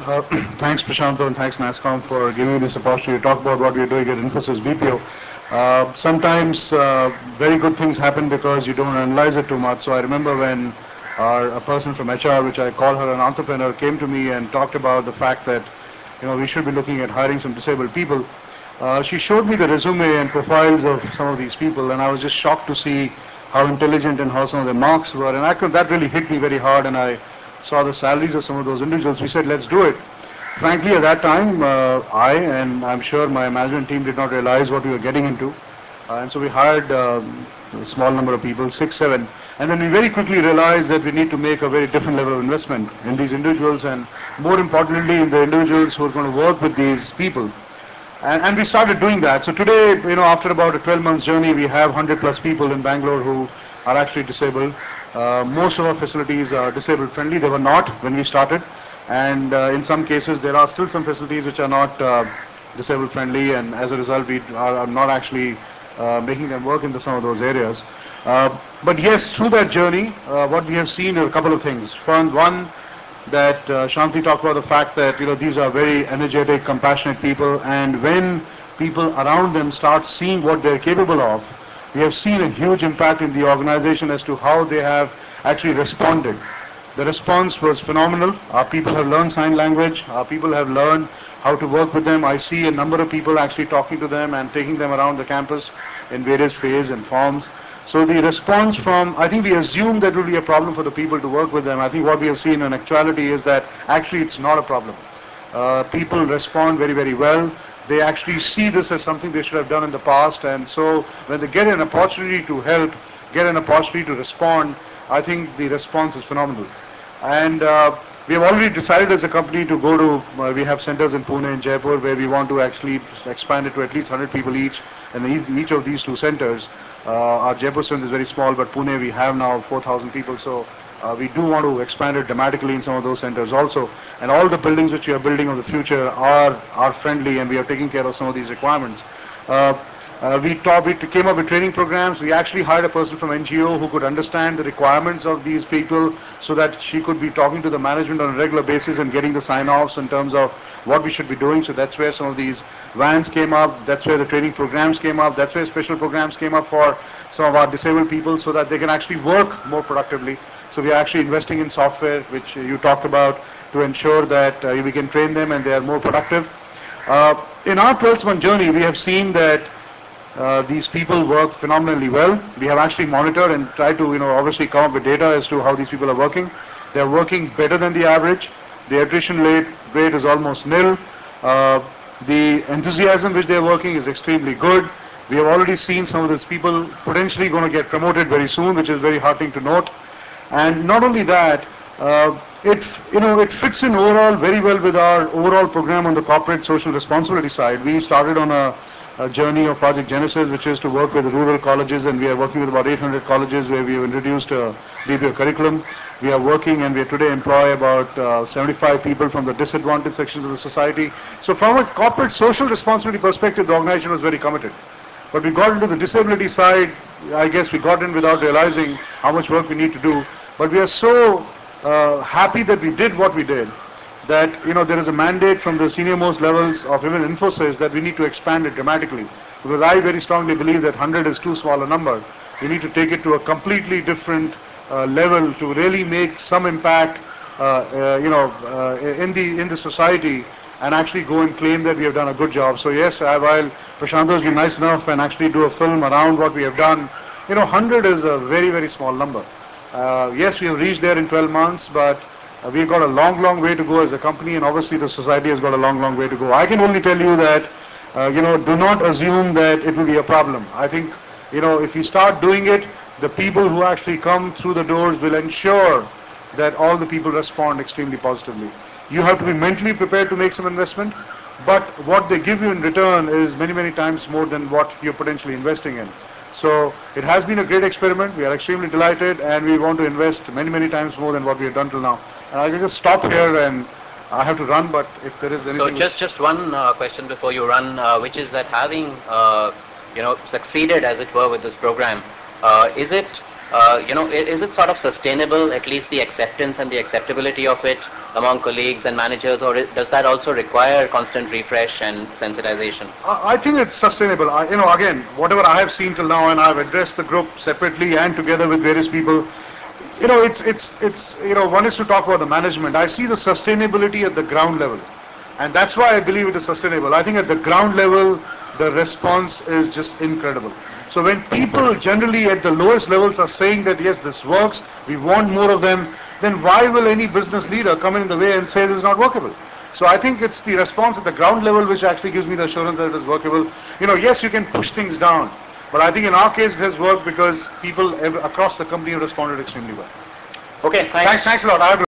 Thanks, Prashanto, and thanks, NASCOM, for giving me this opportunity to talk about what we're doing at Infosys BPO. Sometimes very good things happen because you don't analyze it too much. So I remember when a person from HR, which I call her an entrepreneur, came to me and talked about the fact that we should be looking at hiring some disabled people. She showed me the resume and profiles of some of these people, and I was just shocked to see how intelligent and how some of their marks were. And that really hit me very hard, and I saw the salaries of some of those individuals. We said, let's do it. Frankly, at that time, I and I'm sure my management team did not realize what we were getting into. And so we hired a small number of people, 6, 7. And then we very quickly realized that we need to make a very different level of investment in these individuals, and more importantly, in the individuals who are going to work with these people. And we started doing that. So today, after about a 12-month journey, we have 100 plus people in Bangalore who are actually disabled. Most of our facilities are disabled friendly. They were not when we started. And in some cases, there are still some facilities which are not disabled friendly. And as a result, we are not actually making them work in some of those areas. But yes, through that journey, what we have seen are a couple of things. One, that Shanti talked about the fact that these are very energetic, compassionate people, and when people around them start seeing what they're capable of, we have seen a huge impact in the organization as to how they have actually responded. The response was phenomenal. Our people have learned sign language. Our people have learned how to work with them. I see a number of people actually talking to them and taking them around the campus in various phases and forms. So the response from, I think we assume that will be a problem for the people to work with them. I think what we have seen in actuality is that actually it's not a problem. People respond very, very well. They actually see this as something they should have done in the past, and so when they get an opportunity to help, get an opportunity to respond, I think the response is phenomenal. And we have already decided as a company to go to, we have centers in Pune and Jaipur where we want to actually expand it to at least 100 people each, and in each of these two centers. Our Jaipur strength is very small, but Pune we have now 4,000 people, so we do want to expand it dramatically in some of those centers also. And all the buildings which we are building of the future are friendly, and we are taking care of some of these requirements. We came up with training programs. We actually hired a person from NGO who could understand the requirements of these people so that she could be talking to the management on a regular basis and getting the sign-offs in terms of what we should be doing. So that's where some of these vans came up. That's where the training programs came up. That's where special programs came up for some of our disabled people so that they can actually work more productively. So we are actually investing in software, which you talked about, to ensure that we can train them and they are more productive. In our 12-month journey, we have seen that these people work phenomenally well. We have actually monitored and tried to, obviously come up with data as to how these people are working. They are working better than the average. The attrition rate is almost nil. The enthusiasm which they are working is extremely good. We have already seen some of these people potentially going to get promoted very soon, which is very heartening to note. And not only that, it fits in overall very well with our overall program on the corporate social responsibility side. We started on a journey of Project Genesis, which is to work with rural colleges, and we are working with about 800 colleges where we have introduced a BPO curriculum. We are working, and we today employ about 75 people from the disadvantaged sections of the society. So from a corporate social responsibility perspective, the organization was very committed. But we got into the disability side. I guess we got in without realizing how much work we need to do. But we are so happy that we did what we did, that there is a mandate from the senior most levels of even Infosys that we need to expand it dramatically. Because I very strongly believe that 100 is too small a number. We need to take it to a completely different level to really make some impact, in the society, and actually go and claim that we have done a good job. So yes, while Prashanto has been nice enough and actually do a film around what we have done, 100 is a very, very small number. Yes, we have reached there in 12 months, but we've got a long, long way to go as a company, and obviously the society has got a long, long way to go. I can only tell you that, do not assume that it will be a problem. I think, if you start doing it, the people who actually come through the doors will ensure that all the people respond extremely positively. You have to be mentally prepared to make some investment, but what they give you in return is many, many times more than what you're potentially investing in. So it has been a great experiment. We are extremely delighted, and we want to invest many, many times more than what we have done till now. And I can just stop here, and I have to run, but if there is anything... So just one question before you run, which is that having succeeded, as it were, with this program, is it sort of sustainable, at least the acceptance and the acceptability of it among colleagues and managers, or does that also require constant refresh and sensitization? I think it's sustainable. Again, whatever I have seen till now, and I've addressed the group separately and together with various people, one is to talk about the management. I see the sustainability at the ground level, and that's why I believe it is sustainable. I think at the ground level, the response is just incredible. So when people generally at the lowest levels are saying that yes, this works, we want more of them, then why will any business leader come in the way and say this is not workable? So I think it's the response at the ground level which actually gives me the assurance that it is workable. Yes, you can push things down, but I think in our case it has worked because people across the company have responded extremely well. Okay, thanks. Thanks a lot. I have